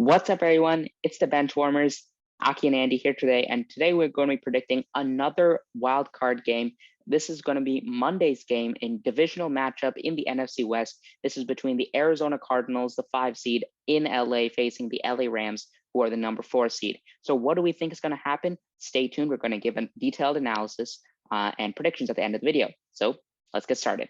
What's up, everyone? It's the Benchwarmers, Aki and Andy here today, and today we're going to be predicting another wild card game. This is going to be Monday's game in divisional matchup in the NFC West. This is between the Arizona Cardinals, the 5 seed in LA, facing the LA Rams, who are the number 4 seed. So what do we think is going to happen? Stay tuned. We're going to give a detailed analysis and predictions at the end of the video. So let's get started.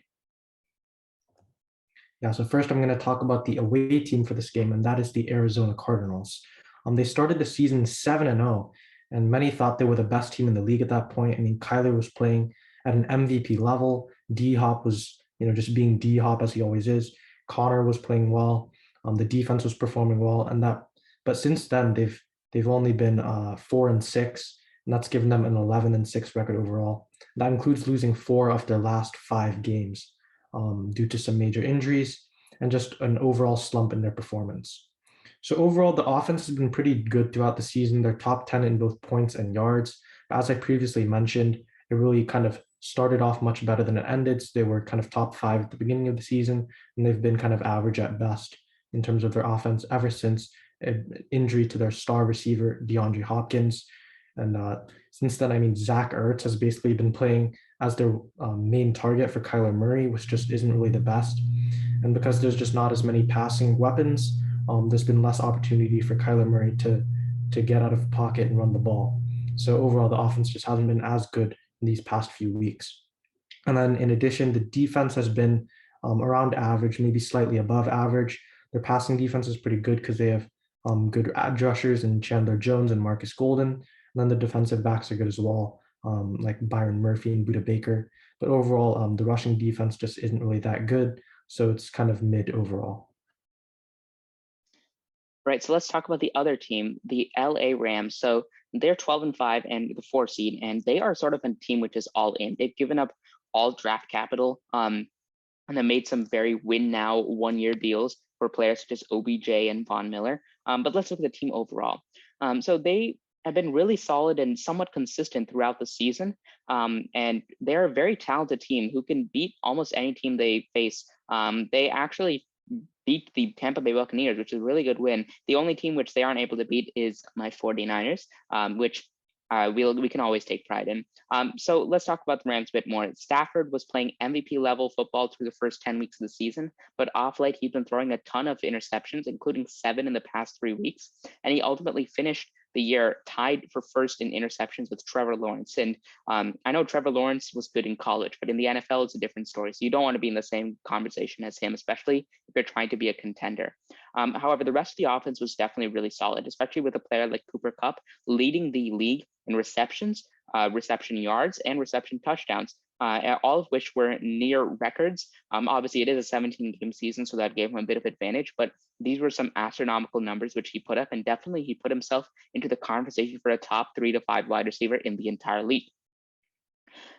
Yeah, so first I'm going to talk about the away team for this game, and that is the Arizona Cardinals. They started the season 7-0, and many thought they were the best team in the league at that point. I mean, KYLER was playing at an MVP level. D-Hop was, just being D-Hop as he always is. Connor was playing well. The defense was performing well, but since then they've only been 4-6, and that's given them an 11-6 record overall. That includes losing 4 of their last 5 games. Due to some major injuries and just an overall slump in their performance. So overall, the offense has been pretty good throughout the season. They're top 10 in both points and yards. As I previously mentioned, it really kind of started off much better than it ended. So they were kind of top 5 at the beginning of the season, and they've been kind of average at best in terms of their offense ever since an injury to their star receiver, DeAndre Hopkins. And since then, I mean, Zach Ertz has basically been playing as their main target for Kyler Murray, which just isn't really the best. And because there's just not as many passing weapons, there's been less opportunity for Kyler Murray to get out of the pocket and run the ball. So overall, the offense just hasn't been as good in these past few weeks. And then in addition, the defense has been around average, maybe slightly above average. Their passing defense is pretty good because they have good edge rushers in Chandler Jones and Marcus Golden. And then the defensive backs are good as well, like Byron Murphy and Budda Baker. But overall, the rushing defense just isn't really that good. So it's kind of mid overall. Right, so let's talk about the other team, the LA Rams. So they're 12-5 and the 4 seed, and they are sort of a team which is all in. They've given up all draft capital, and they made some very win now 1-year deals for players such as OBJ and Von Miller. But let's look at the team overall. So they have been really solid and somewhat consistent throughout the season. And they're a very talented team who can beat almost any team they face. They actually beat the Tampa Bay Buccaneers, which is a really good win. The only team which they aren't able to beat is my 49ers, which we can always take pride in. So let's talk about the Rams a bit more. Stafford was playing MVP level football through the first 10 weeks of the season, but off late he's been throwing a ton of interceptions, including 7 in the past 3 weeks. And he ultimately finished the year tied for first in interceptions with Trevor Lawrence. And I know Trevor Lawrence was good in college, but in the NFL, it's a different story. So you don't want to be in the same conversation as him, especially if you're trying to be a contender. However, the rest of the offense was definitely really solid, especially with a player like Cooper Kupp leading the league in receptions, reception yards, and reception touchdowns, all of which were near records. Obviously, it is a 17-game season, so that gave him a bit of advantage, but these were some astronomical numbers which he put up, and definitely he put himself into the conversation for a top 3 to 5 wide receiver in the entire league.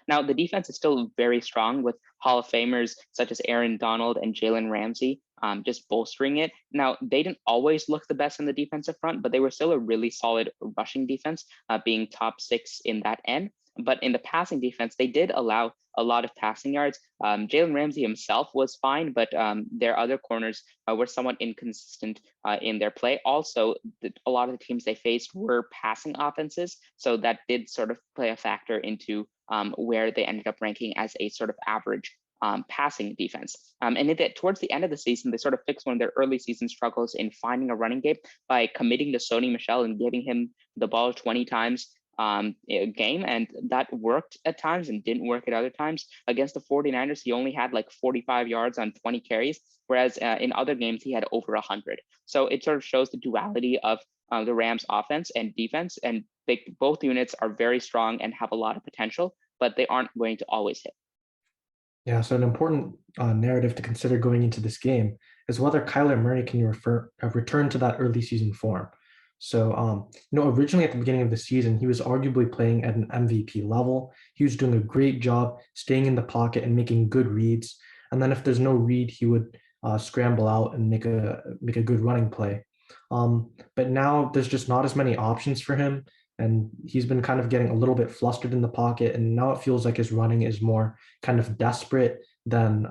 Now, the defense is still very strong with Hall of Famers such as Aaron Donald and Jalen Ramsey just bolstering it. Now, they didn't always look the best in the defensive front, but they were still a really solid rushing defense, being top 6 in that end. But in the passing defense, they did allow a lot of passing yards. Jalen Ramsey himself was fine, but their other corners were somewhat inconsistent in their play. Also, a lot of the teams they faced were passing offenses, so that did sort of play a factor into where they ended up ranking as a sort of average passing defense. And towards the end of the season, they sort of fixed one of their early season struggles in finding a running game by committing to Sony Michel and giving him the ball 20 times a game, and that worked at times and didn't work at other times. Against the 49ers, he only had like 45 yards on 20 carries, whereas in other games he had over 100. So it sort of shows the duality of the Rams offense and defense, and both units are very strong and have a lot of potential, but they aren't going to always hit. Yeah, so an important narrative to consider going into this game is whether Kyler Murray can return to that early season form. So, originally at the beginning of the season, he was arguably playing at an MVP level. He was doing a great job staying in the pocket and making good reads. And then if there's no read, he would scramble out and make a good running play. But now there's just not as many options for him. And he's been kind of getting a little bit flustered in the pocket. And now it feels like his running is more kind of desperate than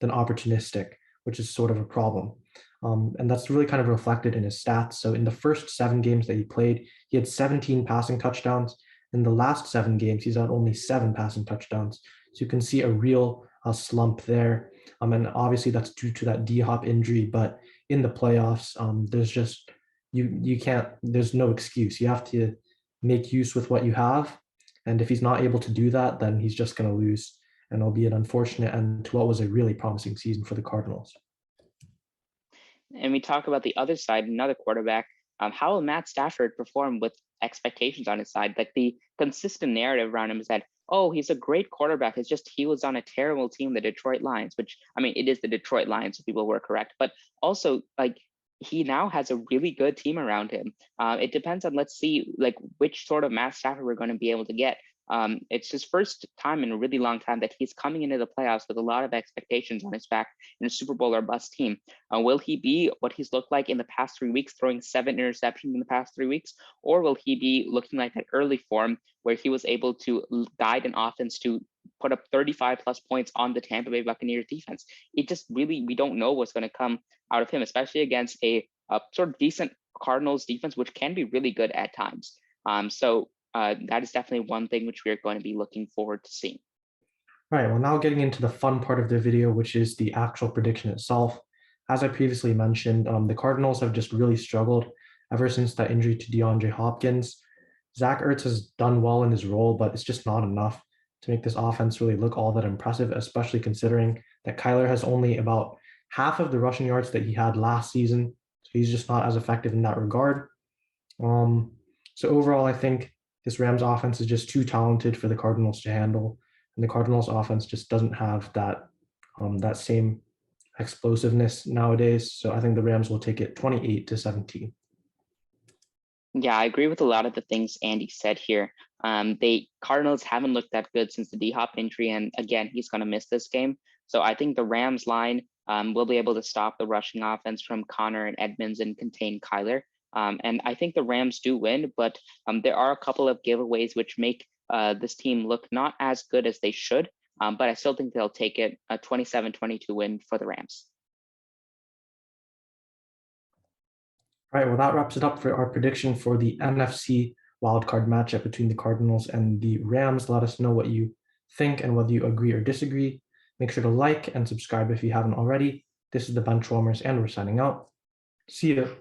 opportunistic, which is sort of a problem. And that's really kind of reflected in his stats. So in the first 7 games that he played, he had 17 passing touchdowns. In the last 7 games, he's had only 7 passing touchdowns. So you can see a real slump there. And obviously that's due to that D-Hop injury. But in the playoffs, there's just you can't. There's no excuse. You have to make use with what you have. And if he's not able to do that, then he's just going to lose, and it'll be an unfortunate end to what was a really promising season for the Cardinals. And we talk about the other side, another quarterback. How will Matt Stafford perform with expectations on his side? Like the consistent narrative around him is that, oh, he's a great quarterback. It's just he was on a terrible team, the Detroit Lions, which, I mean, it is the Detroit Lions, so people were correct. But also, like, he now has a really good team around him. It depends on, let's see, like, which sort of Matt Stafford we're going to be able to get. It's his first time in a really long time that he's coming into the playoffs with a lot of expectations on his back in a Super Bowl or bust team. Will he be what he's looked like in the past 3 weeks, throwing 7 interceptions in the past 3 weeks? Or will he be looking like that early form where he was able to guide an offense to put up 35 plus points on the Tampa Bay Buccaneers defense? It just really, we don't know what's going to come out of him, especially against a sort of decent Cardinals defense, which can be really good at times. That is definitely one thing which we are going to be looking forward to seeing. All right, well, now getting into the fun part of the video, which is the actual prediction itself. As I previously mentioned, the Cardinals have just really struggled ever since that injury to DeAndre Hopkins. Zach Ertz has done well in his role, but it's just not enough to make this offense really look all that impressive, especially considering that KYLER has only about half of the rushing yards that he had last season. So he's just not as effective in that regard. So overall, I think this Rams offense is just too talented for the Cardinals to handle, and the Cardinals offense just doesn't have that that same explosiveness nowadays. So I think the Rams will take it 28-17. Yeah, I agree with a lot of the things Andy said here. The Cardinals haven't looked that good since the D-Hop injury, and again, he's going to miss this game. So I think the Rams line will be able to stop the rushing offense from Connor and Edmonds and contain KYLER. And I think the Rams do win, but there are a couple of giveaways which make this team look not as good as they should. But I still think they'll take it a 27-22 win for the Rams. All right, well, that wraps it up for our prediction for the NFC wildcard matchup between the Cardinals and the Rams. Let us know what you think and whether you agree or disagree. Make sure to like and subscribe if you haven't already. This is the Benchwarmers, and we're signing out. See you.